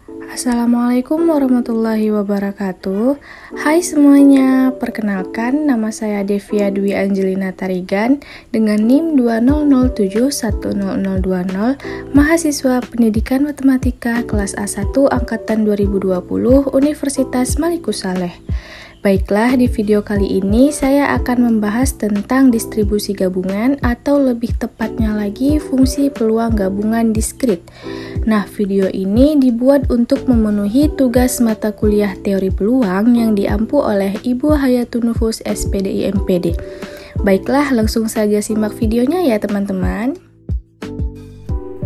Assalamualaikum warahmatullahi wabarakatuh. Hai semuanya, perkenalkan nama saya Devia Dwi Angelina Tarigan dengan NIM 2007100020, mahasiswa Pendidikan Matematika kelas A1 angkatan 2020 Universitas Malikus Saleh. Baiklah, di video kali ini saya akan membahas tentang distribusi gabungan atau lebih tepatnya lagi fungsi peluang gabungan diskrit. Nah, video ini dibuat untuk memenuhi tugas mata kuliah teori peluang yang diampu oleh Ibu Hayatunufus SPDI MPD. Baiklah, langsung saja simak videonya ya teman-teman.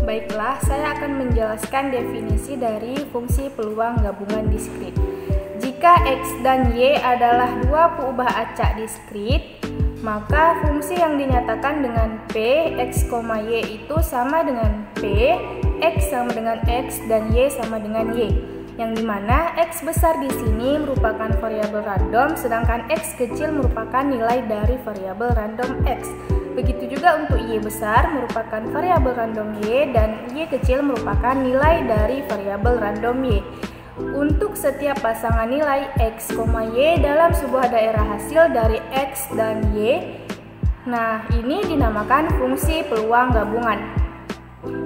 Baiklah, saya akan menjelaskan definisi dari fungsi peluang gabungan diskrit. Jika X dan Y adalah dua peubah acak diskrit, maka fungsi yang dinyatakan dengan P, X, Y itu sama dengan P, X sama dengan X, dan Y sama dengan Y. Yang dimana X besar di sini merupakan variabel random, sedangkan X kecil merupakan nilai dari variabel random X. Begitu juga untuk Y besar merupakan variabel random Y, dan Y kecil merupakan nilai dari variabel random Y. Untuk setiap pasangan nilai X, Y dalam sebuah daerah hasil dari X dan Y, nah ini dinamakan fungsi peluang gabungan.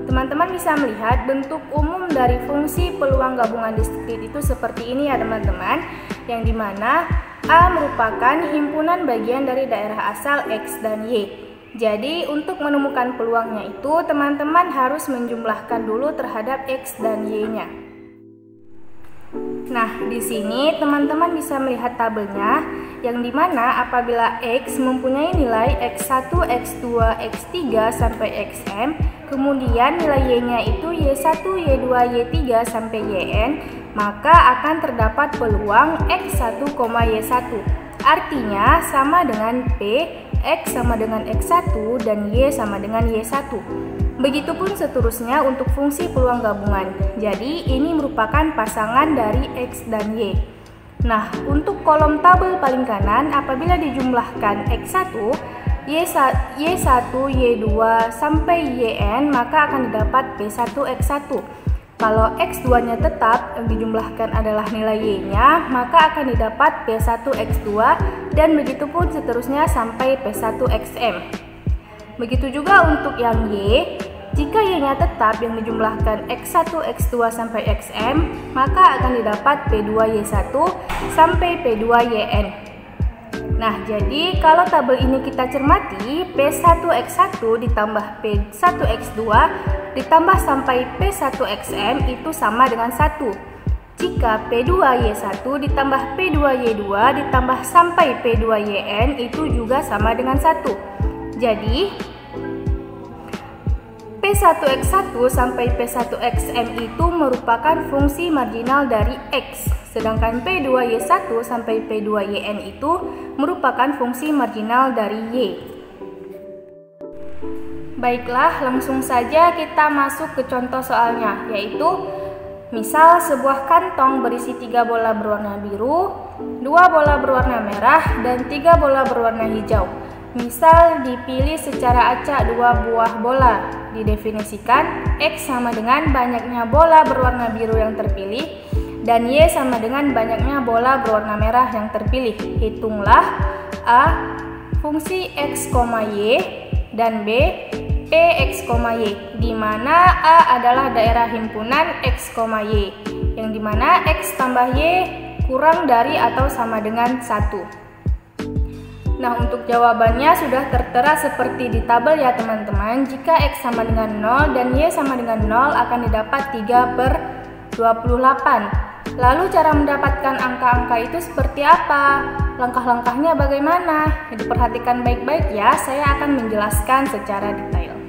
Teman-teman bisa melihat bentuk umum dari fungsi peluang gabungan diskrit itu seperti ini ya teman-teman, yang dimana A merupakan himpunan bagian dari daerah asal X dan Y. Jadi untuk menemukan peluangnya itu teman-teman harus menjumlahkan dulu terhadap X dan Y-nya. Nah, di sini teman-teman bisa melihat tabelnya, yang dimana apabila X mempunyai nilai X1, X2, X3 sampai Xm, kemudian nilai Y-nya itu Y1, Y2, Y3 sampai Yn, maka akan terdapat peluang X1, Y1. Artinya sama dengan P, X sama dengan X1 dan Y sama dengan Y1. Begitupun seterusnya untuk fungsi peluang gabungan. Jadi ini merupakan pasangan dari X dan Y. Nah, untuk kolom tabel paling kanan apabila dijumlahkan X1, Y1, Y2 sampai Yn, maka akan didapat P1X1. Kalau X2-nya tetap yang dijumlahkan adalah nilai Y-nya, maka akan didapat P1X2 dan begitupun seterusnya sampai P1Xm. Begitu juga untuk yang Y, jika Y-nya tetap yang dijumlahkan X1, X2 sampai Xm, maka akan didapat P2Y1 sampai P2Yn. Nah, jadi kalau tabel ini kita cermati, P1X1 ditambah P1X2 ditambah sampai P1Xm itu sama dengan 1. Jika P2Y1 ditambah P2Y2 ditambah sampai P2Yn itu juga sama dengan 1. Jadi P1X1 sampai P1Xm itu merupakan fungsi marginal dari X, sedangkan P2Y1 sampai P2Yn itu merupakan fungsi marginal dari Y. Baiklah, langsung saja kita masuk ke contoh soalnya, yaitu misal sebuah kantong berisi 3 bola berwarna biru, 2 bola berwarna merah, dan 3 bola berwarna hijau. Misal dipilih secara acak 2 buah bola, didefinisikan X sama dengan banyaknya bola berwarna biru yang terpilih dan Y sama dengan banyaknya bola berwarna merah yang terpilih. Hitunglah A fungsi X, Y dan B P X, Y, di mana A adalah daerah himpunan X, Y, yang dimana X tambah Y kurang dari atau sama dengan 1. Nah, untuk jawabannya sudah tertera seperti di tabel ya teman-teman. Jika X sama dengan 0 dan Y sama dengan 0 akan didapat 3/28. Lalu cara mendapatkan angka-angka itu seperti apa? Langkah-langkahnya bagaimana? Diperhatikan baik-baik ya, saya akan menjelaskan secara detail.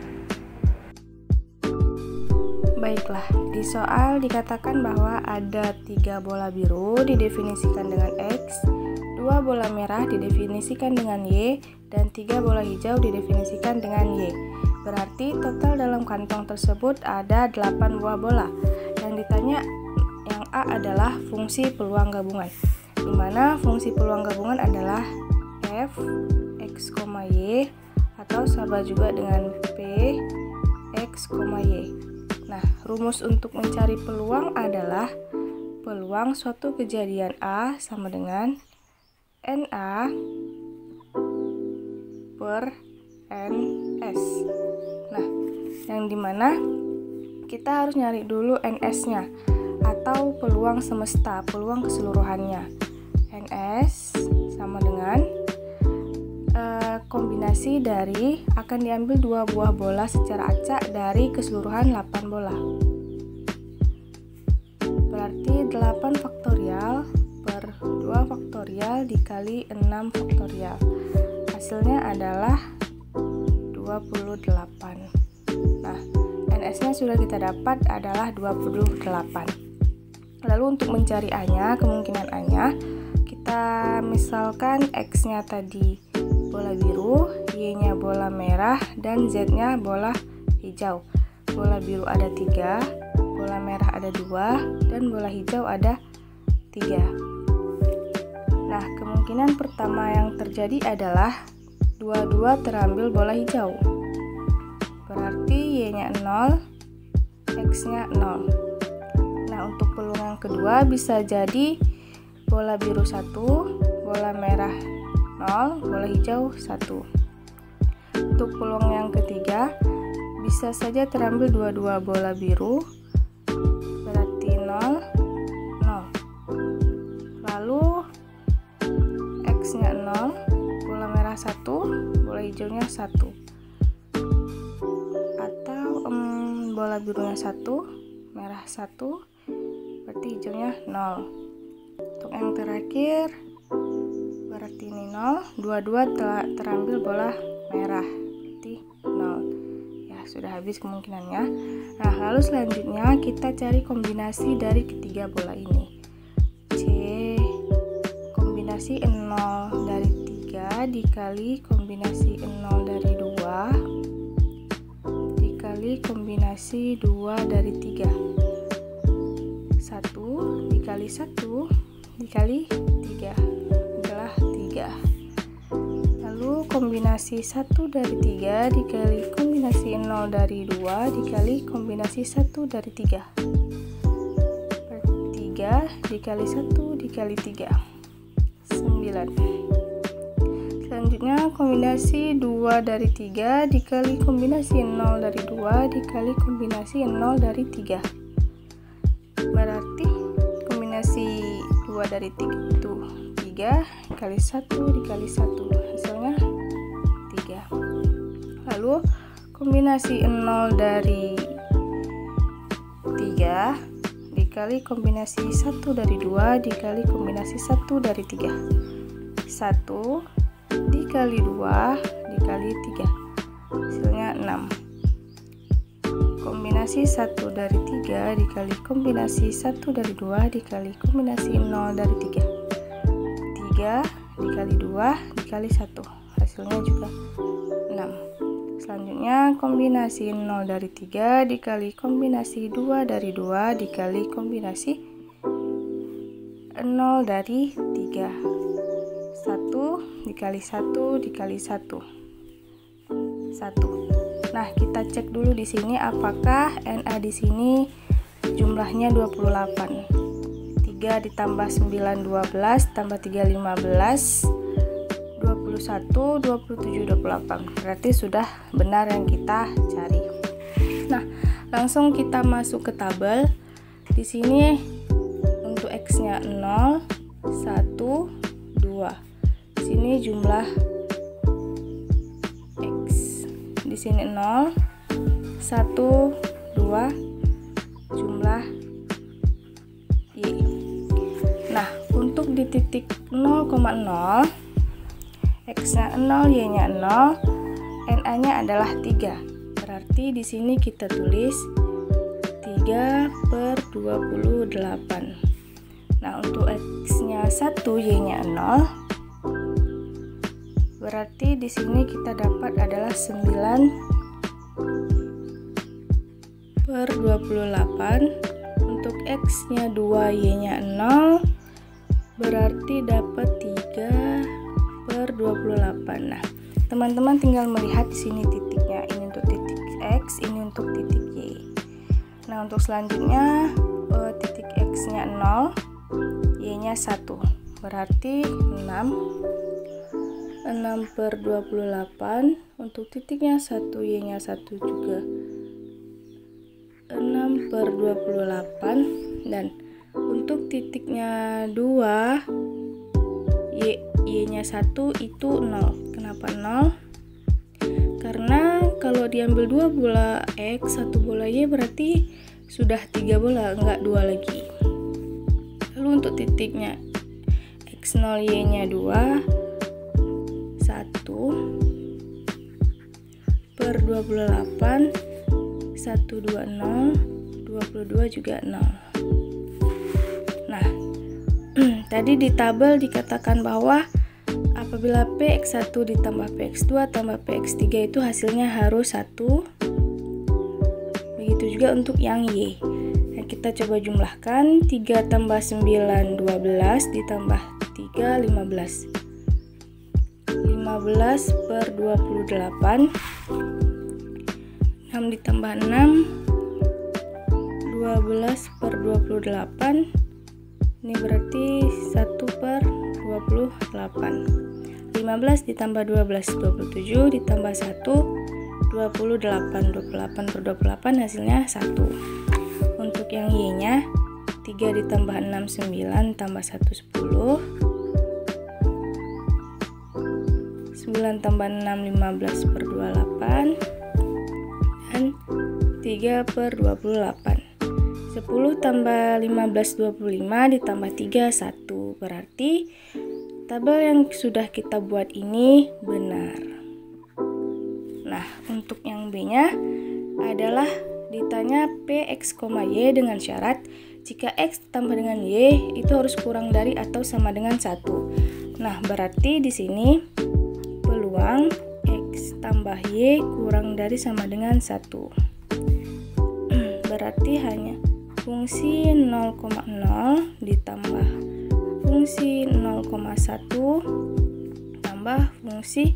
Baiklah, di soal dikatakan bahwa ada 3 bola biru didefinisikan dengan X, 2 bola merah didefinisikan dengan Y, dan 3 bola hijau didefinisikan dengan Y. Berarti total dalam kantong tersebut ada 8 buah bola. Yang ditanya yang A adalah fungsi peluang gabungan, di mana fungsi peluang gabungan adalah F, X, Y, atau sama juga dengan P, X, Y. Nah, rumus untuk mencari peluang adalah peluang suatu kejadian A sama dengan NA per NS. Nah, yang dimana kita harus nyari dulu NS-nya atau peluang semesta, peluang keseluruhannya. NS sama dengan kombinasi dari akan diambil 2 buah bola secara acak dari keseluruhan 8 bola. Berarti 8 faktorial per 2 faktorial dikali 6 faktorial. Hasilnya adalah 28. Nah, NS-nya sudah kita dapat adalah 28. Lalu untuk mencari A-nya, kemungkinan A-nya, kita misalkan X-nya tadi bola biru, Y-nya bola merah, dan Z-nya bola hijau. Bola biru ada 3, bola merah ada 2, dan bola hijau ada 3. Nah, kemungkinan pertama yang terjadi adalah dua-dua terambil bola hijau. Berarti Y-nya 0, X-nya 0. Nah, untuk peluang yang kedua bisa jadi bola biru 1, bola merah 0, bola hijau 1. Untuk peluang yang ketiga bisa saja terambil dua-dua bola biru, berarti 0, 0. Lalu X-nya 0, bola merah 1, bola hijaunya 1. Atau bola birunya 1, merah 1, berarti hijaunya 0. Untuk yang terakhir berarti ini 0, dua-dua terambil bola merah, berarti 0. Ya, sudah habis kemungkinannya. Nah, lalu selanjutnya kita cari kombinasi dari ketiga bola ini. C kombinasi 0 dari 3 dikali kombinasi 0 dari 2 dikali kombinasi 2 dari 3. 1 dikali 1 dikali 3 adalah 3. Lalu kombinasi 1 dari 3 dikali kombinasi 0 dari 2 dikali kombinasi 1 dari 3. 3 dikali 1 dikali 3, 9. Selanjutnya kombinasi 2 dari 3 dikali kombinasi 0 dari 2 dikali kombinasi 0 dari 3. Berarti kombinasi 2 dari 3 itu 3 dikali 1 dikali 1, hasilnya 3. Lalu kombinasi 0 dari 3 dikali kombinasi 1 dari 2 dikali kombinasi 1 dari 3. 1 dikali 2 dikali 3, hasilnya 6. Kombinasi 1 dari 3 dikali kombinasi 1 dari 2 dikali kombinasi 0 dari 3. 3 dikali 2 dikali 1, hasilnya juga 6. Selanjutnya kombinasi 0 dari 3 dikali kombinasi 2 dari 2 dikali kombinasi 0 dari 3. 1 dikali 1 dikali 1, 1. Nah, kita cek dulu di sini apakah NA di sini jumlahnya 28. 3 ditambah 9 12 tambah 3 15 21 27 28. Berarti sudah benar yang kita cari. Nah, langsung kita masuk ke tabel. Di sini untuk X-nya 0 1 2. Di sini jumlah X. Di sini 0 1 2 jumlah Y. Nah, untuk di titik 0,0 X-nya 0, Y-nya 0, NA-nya adalah 3. Berarti di sini kita tulis 3/28. Nah, untuk X-nya 1, Y-nya 0, berarti di sini kita dapat adalah 9/28. Untuk X-nya 2, Y-nya 0, berarti dapat 3/28. Nah, teman-teman tinggal melihat di sini titiknya. Ini untuk titik X, ini untuk titik Y. Nah, untuk selanjutnya titik X-nya 0, Y-nya 1. Berarti 6 per 28. Untuk titiknya 1, Y-nya 1 juga 6 per 28. Dan untuk titiknya 2, Y-nya 1 itu 0. Kenapa 0? Karena kalau diambil 2 bola X, 1 bola Y, berarti sudah 3 bola, enggak 2 lagi. Lalu untuk titiknya X0, Y-nya 2, 1 per 28, 1, 2, 0, 22 juga 0. Nah, tadi di tabel dikatakan bahwa apabila PX1 ditambah PX2 tambah PX3 itu hasilnya harus 1. Begitu juga untuk yang Y. Nah, kita coba jumlahkan. 3 tambah 9, 12 ditambah 3, 15. 15 per 28. 6 ditambah 6, 12 per 28. Ini berarti 1 per 28. 15 ditambah 12, 27 ditambah 1, 28. 28 per 28 hasilnya 1. Untuk yang Y-nya 3 ditambah 6, 9 tambah 1, 10. 9 tambah 6, 15 per 28. Dan 3 per 28. 10 tambah 15, 25 ditambah 3, 1. Berarti tabel yang sudah kita buat ini benar. Nah, untuk yang B-nya adalah ditanya PX, Y dengan syarat jika X ditambah dengan Y itu harus kurang dari atau sama dengan 1. Nah, berarti di sini peluang X tambah Y kurang dari sama dengan 1. Berarti hanya fungsi 0,0 ditambah fungsi 0,1 tambah fungsi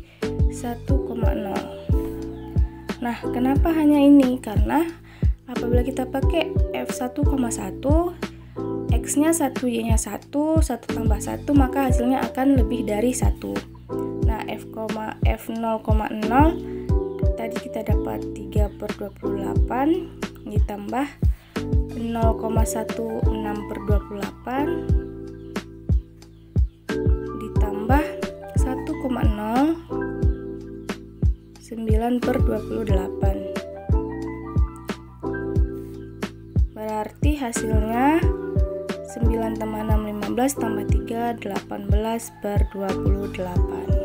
1,0. Nah, kenapa hanya ini? Karena apabila kita pakai F1,1, X-nya 1, Y-nya 1, 1 tambah 1, maka hasilnya akan lebih dari 1. Nah, F0,0 tadi kita dapat 3 per 28 ditambah 0,16 per 28 ditambah 1,09 per 28. Berarti hasilnya 9 tambah 6, 15 tambah 3, 18 per 28.